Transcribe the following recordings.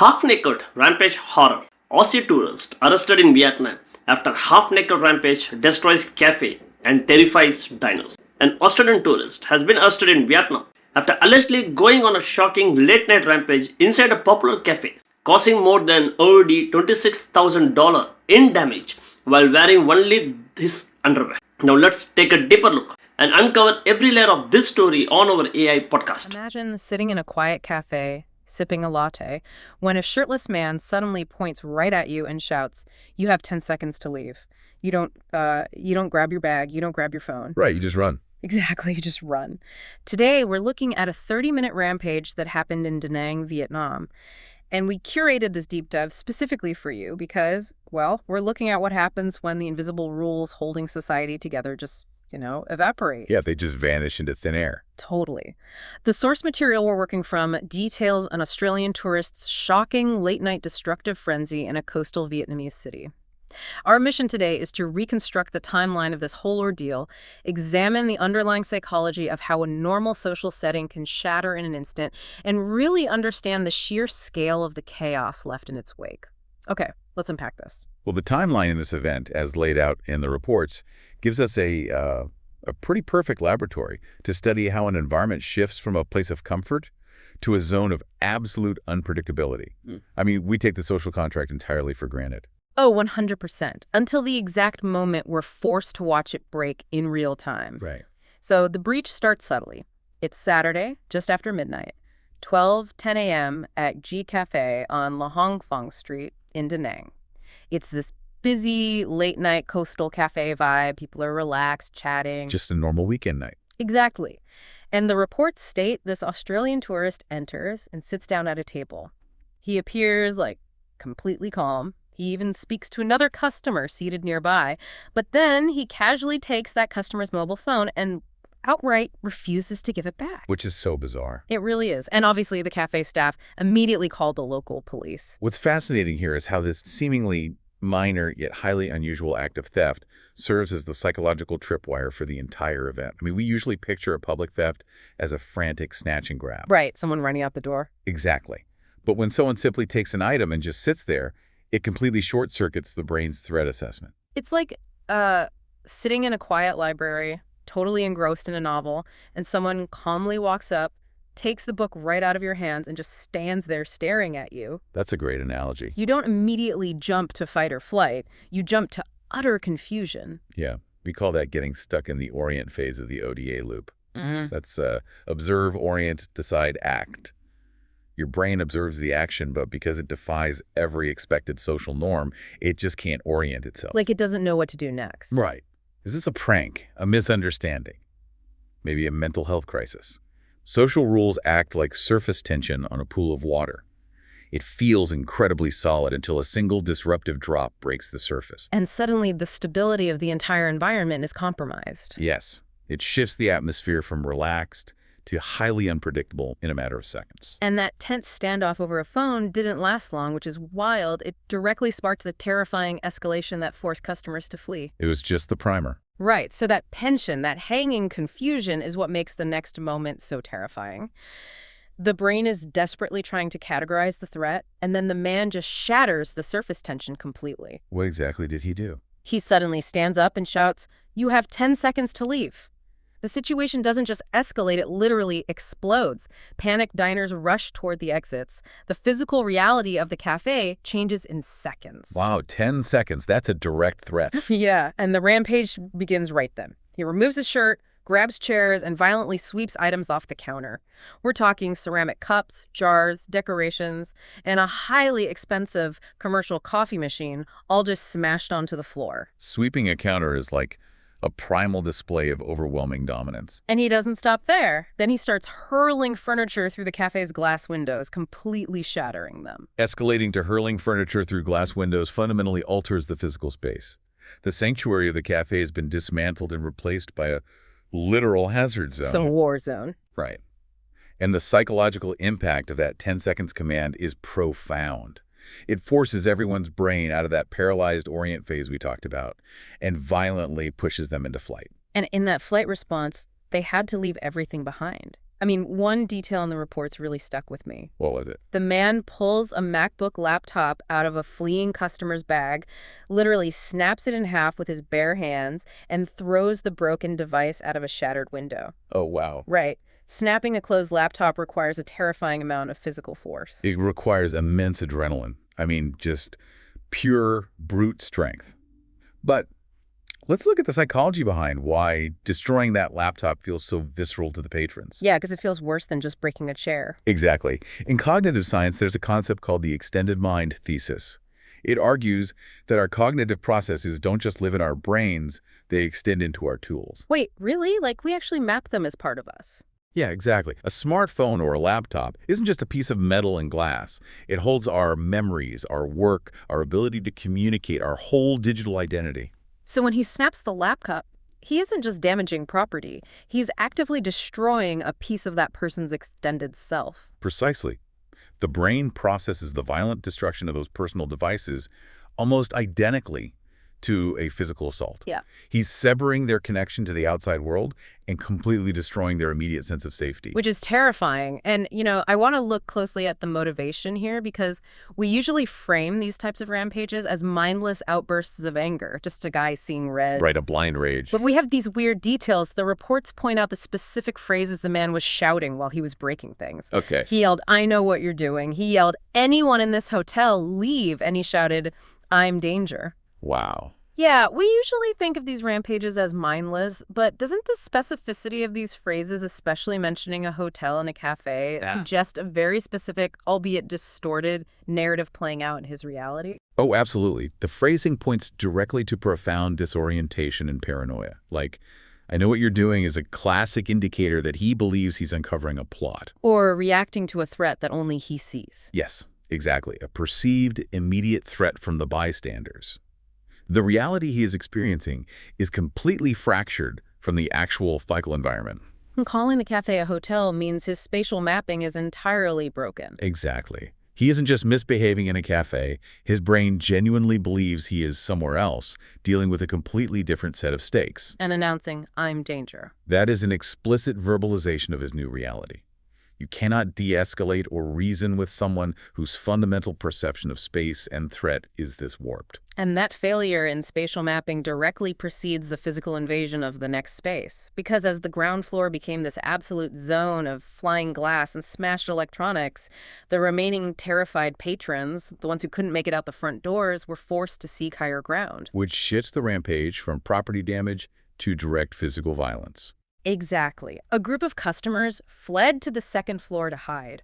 Half-naked Rampage horror. Aussie tourist arrested in Vietnam after half-naked rampage destroys cafe and terrifies diners. An Australian tourist has been arrested in Vietnam after allegedly going on a shocking late-night rampage inside a popular cafe, causing more than $26,000 in damage while wearing only his underwear. Now let's take a deeper look and uncover every layer of this story on our AI podcast. Imagine sitting in a quiet cafe, sipping a latte, when a shirtless man suddenly points right at you and shouts, "You have 10 seconds to leave." You don't grab your bag, you don't grab your phone. Right, you just run. Exactly, you just run. Today, we're looking at a 30-minute rampage that happened in Da Nang, Vietnam. And we curated this deep dive specifically for you because, well, we're looking at what happens when the invisible rules holding society together just, evaporate. Yeah, they just vanish into thin air. Totally. The source material we're working from details an Australian tourist's shocking late-night destructive frenzy in a coastal Vietnamese city. Our mission today is to reconstruct the timeline of this whole ordeal, examine the underlying psychology of how a normal social setting can shatter in an instant, and really understand the sheer scale of the chaos left in its wake. Okay, let's unpack this. Well, the timeline in this event, as laid out in the reports, gives us a pretty perfect laboratory to study how an environment shifts from a place of comfort to a zone of absolute unpredictability. I mean, we take the social contract entirely for granted. Oh, 100%. Until the exact moment we're forced to watch it break in real time. Right. So the breach starts subtly. It's Saturday, just after midnight, 12:10 a.m. at Café on La Hong Fong Street in Da Nang. It's this busy, late-night coastal cafe vibe. People are relaxed, chatting. Just a normal weekend night. Exactly. And the reports state this Australian tourist enters and sits down at a table. He appears, completely calm. He even speaks to another customer seated nearby, but then he casually takes that customer's mobile phone and outright refuses to give it back. Which is so bizarre. It really is. And obviously the cafe staff immediately called the local police. What's fascinating here is how this seemingly minor yet highly unusual act of theft serves as the psychological tripwire for the entire event. I mean, we usually picture a public theft as a frantic snatch and grab. Right, someone running out the door. Exactly. But when someone simply takes an item and just sits there, it completely short-circuits the brain's threat assessment. It's like sitting in a quiet library, totally engrossed in a novel, and someone calmly walks up, takes the book right out of your hands, and just stands there staring at you. That's a great analogy. You don't immediately jump to fight or flight. You jump to utter confusion. Yeah, we call that getting stuck in the orient phase of the ODA loop. Mm-hmm. That's observe, orient, decide, act. Your brain observes the action, but because it defies every expected social norm, it just can't orient itself. Like it doesn't know what to do next. Right. Is this a prank, a misunderstanding, maybe a mental health crisis? Social rules act like surface tension on a pool of water. It feels incredibly solid until a single disruptive drop breaks the surface. And suddenly the stability of the entire environment is compromised. Yes. It shifts the atmosphere from relaxed to highly unpredictable in a matter of seconds. And that tense standoff over a phone didn't last long, which is wild. It directly sparked the terrifying escalation that forced customers to flee. It was just the primer. Right, so that tension, that hanging confusion is what makes the next moment so terrifying. The brain is desperately trying to categorize the threat, and then the man just shatters the surface tension completely. What exactly did he do? He suddenly stands up and shouts, "You have 10 seconds to leave." The situation doesn't just escalate, it literally explodes. Panicked diners rush toward the exits. The physical reality of the cafe changes in seconds. Wow, 10 seconds. That's a direct threat. Yeah, and the rampage begins right then. He removes his shirt, grabs chairs, and violently sweeps items off the counter. We're talking ceramic cups, jars, decorations, and a highly expensive commercial coffee machine, all just smashed onto the floor. Sweeping a counter is like a primal display of overwhelming dominance. And he doesn't stop there. Then he starts hurling furniture through the cafe's glass windows, completely shattering them. Escalating to hurling furniture through glass windows fundamentally alters the physical space. The sanctuary of the cafe has been dismantled and replaced by a literal hazard zone. It's a war zone. Right. And the psychological impact of that 10 seconds command is profound. It forces everyone's brain out of that paralyzed orient phase we talked about and violently pushes them into flight. And in that flight response, they had to leave everything behind. I mean, one detail in the reports really stuck with me. What was it? The man pulls a MacBook laptop out of a fleeing customer's bag, literally snaps it in half with his bare hands, and throws the broken device out of a shattered window. Oh, wow. Right. Snapping a closed laptop requires a terrifying amount of physical force. It requires immense adrenaline. I mean, just pure brute strength. But let's look at the psychology behind why destroying that laptop feels so visceral to the patrons. Yeah, because it feels worse than just breaking a chair. Exactly. In cognitive science, there's a concept called the extended mind thesis. It argues that our cognitive processes don't just live in our brains, they extend into our tools. Wait, really? Like, we actually map them as part of us. Yeah, exactly. A smartphone or a laptop isn't just a piece of metal and glass. It holds our memories, our work, our ability to communicate, our whole digital identity. So when he snaps the laptop, he isn't just damaging property. He's actively destroying a piece of that person's extended self. Precisely. The brain processes the violent destruction of those personal devices almost identically to a physical assault. Yeah. He's severing their connection to the outside world and completely destroying their immediate sense of safety. Which is terrifying. And, I want to look closely at the motivation here because we usually frame these types of rampages as mindless outbursts of anger, just a guy seeing red. Right, a blind rage. But we have these weird details. The reports point out the specific phrases the man was shouting while he was breaking things. Okay. He yelled, "I know what you're doing." He yelled, "Anyone in this hotel, leave." And he shouted, "I'm danger." Wow. Yeah, we usually think of these rampages as mindless, but doesn't the specificity of these phrases, especially mentioning a hotel and a cafe, suggest a very specific, albeit distorted, narrative playing out in his reality? Oh, absolutely. The phrasing points directly to profound disorientation and paranoia. Like, I know what you're doing is a classic indicator that he believes he's uncovering a plot. Or reacting to a threat that only he sees. Yes, exactly. A perceived immediate threat from the bystanders. The reality he is experiencing is completely fractured from the actual physical environment. And calling the cafe a hotel means his spatial mapping is entirely broken. Exactly. He isn't just misbehaving in a cafe. His brain genuinely believes he is somewhere else, dealing with a completely different set of stakes. And announcing, "I'm danger." That is an explicit verbalization of his new reality. You cannot de-escalate or reason with someone whose fundamental perception of space and threat is this warped. And that failure in spatial mapping directly precedes the physical invasion of the next space. Because as the ground floor became this absolute zone of flying glass and smashed electronics, the remaining terrified patrons, the ones who couldn't make it out the front doors, were forced to seek higher ground. Which shifts the rampage from property damage to direct physical violence. Exactly. A group of customers fled to the second floor to hide.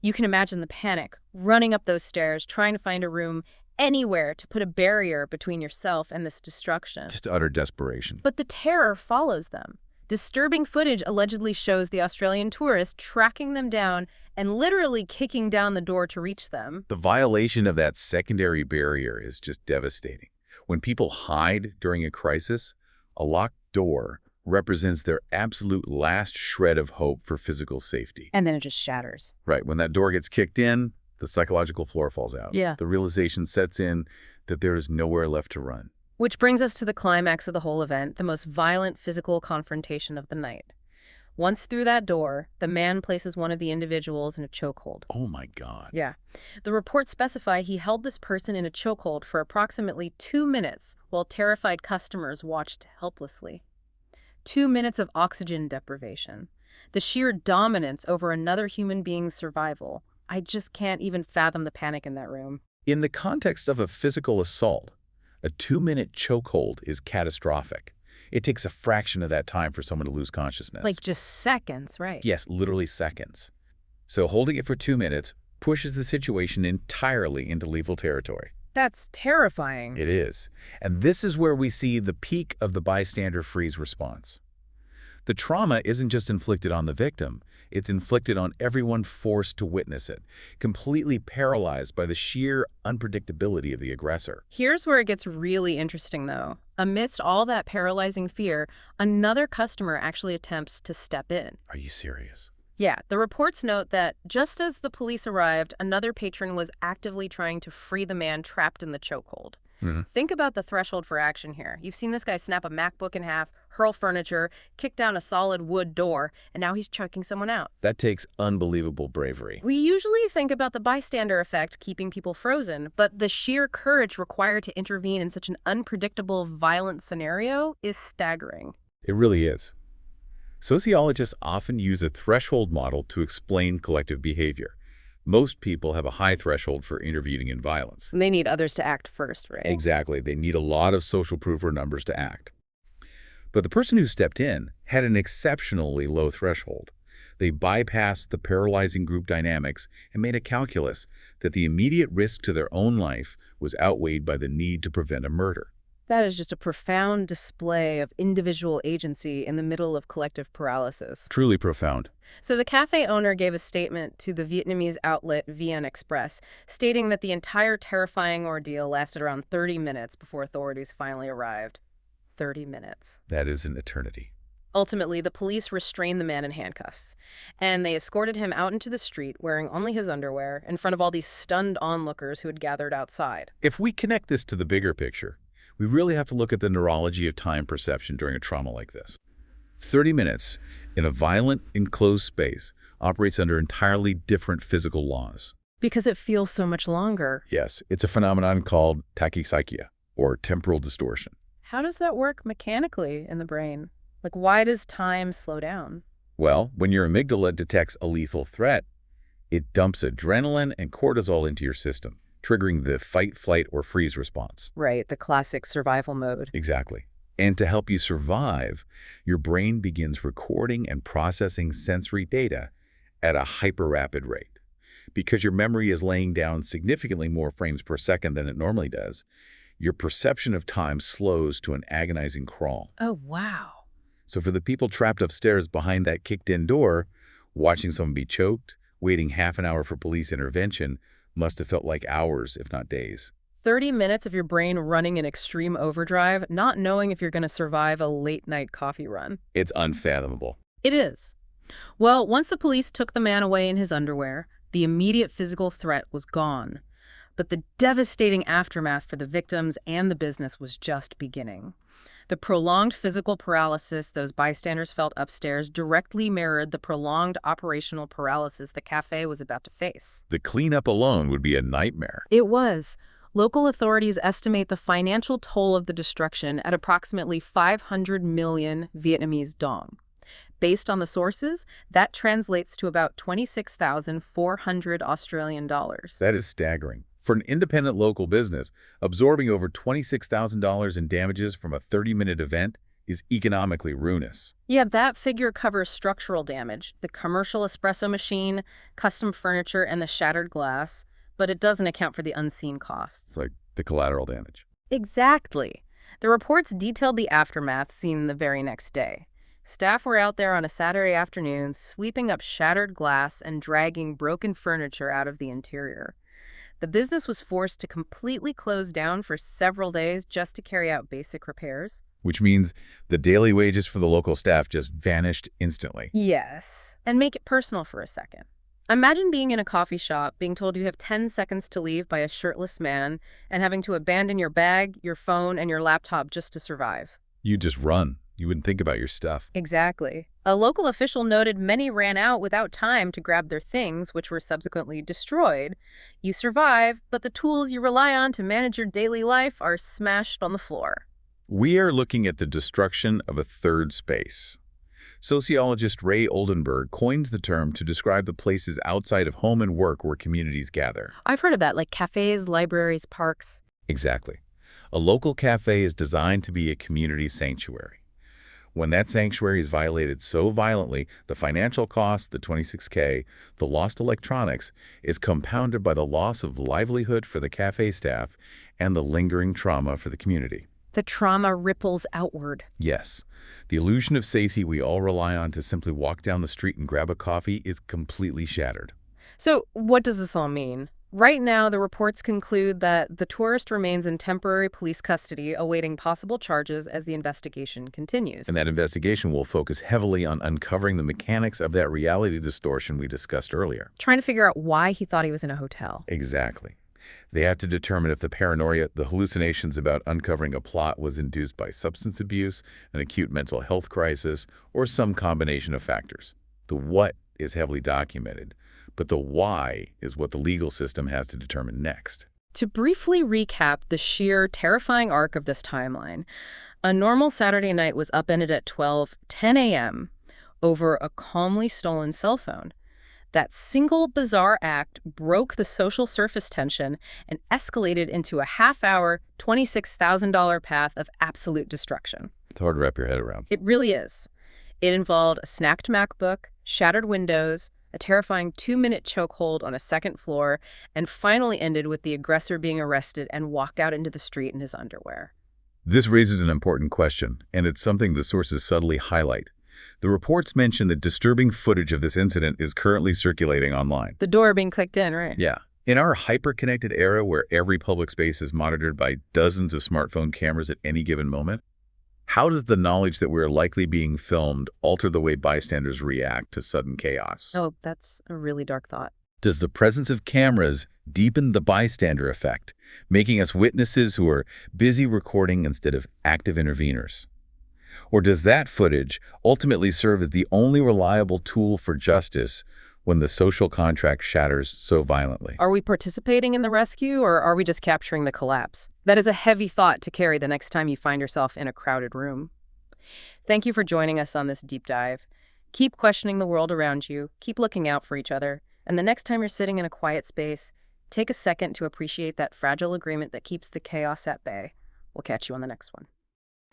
You can imagine the panic, running up those stairs, trying to find a room anywhere to put a barrier between yourself and this destruction. Just utter desperation. But the terror follows them. Disturbing footage allegedly shows the Australian tourist tracking them down and literally kicking down the door to reach them. The violation of that secondary barrier is just devastating. When people hide during a crisis, a locked door represents their absolute last shred of hope for physical safety. And then it just shatters. Right. When that door gets kicked in, the psychological floor falls out. Yeah. The realization sets in that there is nowhere left to run. Which brings us to the climax of the whole event, the most violent physical confrontation of the night. Once through that door, the man places one of the individuals in a chokehold. Oh my God. Yeah. The reports specify he held this person in a chokehold for approximately 2 minutes while terrified customers watched helplessly. 2 minutes of oxygen deprivation. The sheer dominance over another human being's survival. I just can't even fathom the panic in that room. In the context of a physical assault, a 2-minute chokehold is catastrophic. It takes a fraction of that time for someone to lose consciousness. Like just seconds, right? Yes, literally seconds. So holding it for 2 minutes pushes the situation entirely into lethal territory. That's terrifying. It is. And this is where we see the peak of the bystander freeze response. The trauma isn't just inflicted on the victim, it's inflicted on everyone forced to witness it, completely paralyzed by the sheer unpredictability of the aggressor. Here's where it gets really interesting, though. Amidst all that paralyzing fear, another customer actually attempts to step in. Are you serious? Yeah, the reports note that just as the police arrived, another patron was actively trying to free the man trapped in the chokehold. Think about the threshold for action here. You've seen this guy snap a MacBook in half, hurl furniture, kick down a solid wood door, and now he's choking someone out. That takes unbelievable bravery. We usually think about the bystander effect, keeping people frozen, but the sheer courage required to intervene in such an unpredictable, violent scenario is staggering. It really is. Sociologists often use a threshold model to explain collective behavior. Most people have a high threshold for intervening in violence. They need others to act first, right? Exactly. They need a lot of social proof or numbers to act. But the person who stepped in had an exceptionally low threshold. They bypassed the paralyzing group dynamics and made a calculus that the immediate risk to their own life was outweighed by the need to prevent a murder. That is just a profound display of individual agency in the middle of collective paralysis. Truly profound. So the cafe owner gave a statement to the Vietnamese outlet VN Express, stating that the entire terrifying ordeal lasted around 30 minutes before authorities finally arrived. 30 minutes. That is an eternity. Ultimately, the police restrained the man in handcuffs, and they escorted him out into the street wearing only his underwear in front of all these stunned onlookers who had gathered outside. If we connect this to the bigger picture, we really have to look at the neurology of time perception during a trauma like this. 30 minutes in a violent, enclosed space operates under entirely different physical laws. Because it feels so much longer. Yes, it's a phenomenon called tachypsychia, or temporal distortion. How does that work mechanically in the brain? Like, why does time slow down? Well, when your amygdala detects a lethal threat, it dumps adrenaline and cortisol into your system, triggering the fight, flight, or freeze response. Right, the classic survival mode. Exactly. And to help you survive, your brain begins recording and processing sensory data at a hyper-rapid rate. Because your memory is laying down significantly more frames per second than it normally does, your perception of time slows to an agonizing crawl. Oh, wow. So for the people trapped upstairs behind that kicked-in door, watching someone be choked, waiting half an hour for police intervention must have felt like hours, if not days. 30 minutes of your brain running in extreme overdrive, not knowing if you're going to survive a late-night coffee run. It's unfathomable. It is. Well, once the police took the man away in his underwear, the immediate physical threat was gone. But the devastating aftermath for the victims and the business was just beginning. The prolonged physical paralysis those bystanders felt upstairs directly mirrored the prolonged operational paralysis the cafe was about to face. The cleanup alone would be a nightmare. It was. Local authorities estimate the financial toll of the destruction at approximately 500 million Vietnamese dong. Based on the sources, that translates to about 26,400 Australian dollars. That is staggering. For an independent local business, absorbing over $26,000 in damages from a 30-minute event is economically ruinous. Yeah, that figure covers structural damage, the commercial espresso machine, custom furniture, and the shattered glass, but it doesn't account for the unseen costs. It's like the collateral damage. Exactly. The reports detailed the aftermath seen the very next day. Staff were out there on a Saturday afternoon sweeping up shattered glass and dragging broken furniture out of the interior. The business was forced to completely close down for several days just to carry out basic repairs. Which means the daily wages for the local staff just vanished instantly. Yes. And make it personal for a second. Imagine being in a coffee shop, being told you have 10 seconds to leave by a shirtless man, and having to abandon your bag, your phone, and your laptop just to survive. You just run. You wouldn't think about your stuff. Exactly. A local official noted many ran out without time to grab their things, which were subsequently destroyed. You survive, but the tools you rely on to manage your daily life are smashed on the floor. We are looking at the destruction of a third space. Sociologist Ray Oldenburg coined the term to describe the places outside of home and work where communities gather. I've heard of that, like cafes, libraries, parks. Exactly. A local cafe is designed to be a community sanctuary. When that sanctuary is violated so violently, the financial cost, the $26K, the lost electronics, is compounded by the loss of livelihood for the cafe staff and the lingering trauma for the community. The trauma ripples outward. Yes. The illusion of safety we all rely on to simply walk down the street and grab a coffee is completely shattered. So what does this all mean? Right now, the reports conclude that the tourist remains in temporary police custody, awaiting possible charges as the investigation continues. And that investigation will focus heavily on uncovering the mechanics of that reality distortion we discussed earlier. Trying to figure out why he thought he was in a hotel. Exactly. They have to determine if the paranoia, the hallucinations about uncovering a plot was induced by substance abuse, an acute mental health crisis, or some combination of factors. The what is heavily documented, but the why is what the legal system has to determine next. To briefly recap the sheer terrifying arc of this timeline, a normal Saturday night was upended at 12:10 a.m. over a calmly stolen cell phone. That single bizarre act broke the social surface tension and escalated into a half-hour, $26,000 path of absolute destruction. It's hard to wrap your head around. It really is. It involved a snacked MacBook, shattered windows, a terrifying 2-minute chokehold on a second floor, and finally ended with the aggressor being arrested and walked out into the street in his underwear. This raises an important question, and it's something the sources subtly highlight. The reports mention that disturbing footage of this incident is currently circulating online. The door being clicked in, right? Yeah. In our hyper-connected era where every public space is monitored by dozens of smartphone cameras at any given moment, how does the knowledge that we're likely being filmed alter the way bystanders react to sudden chaos? Oh, that's a really dark thought. Does the presence of cameras deepen the bystander effect, making us witnesses who are busy recording instead of active interveners? Or does that footage ultimately serve as the only reliable tool for justice when the social contract shatters so violently? Are we participating in the rescue, or are we just capturing the collapse? That is a heavy thought to carry the next time you find yourself in a crowded room. Thank you for joining us on this deep dive. Keep questioning the world around you, keep looking out for each other, and the next time you're sitting in a quiet space, take a second to appreciate that fragile agreement that keeps the chaos at bay. We'll catch you on the next one.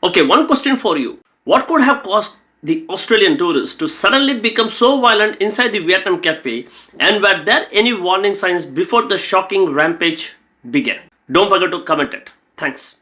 Okay, one question for you. What could have caused the Australian tourists to suddenly become so violent inside the Vietnam cafe, and were there any warning signs before the shocking rampage began? Don't forget to comment it. Thanks.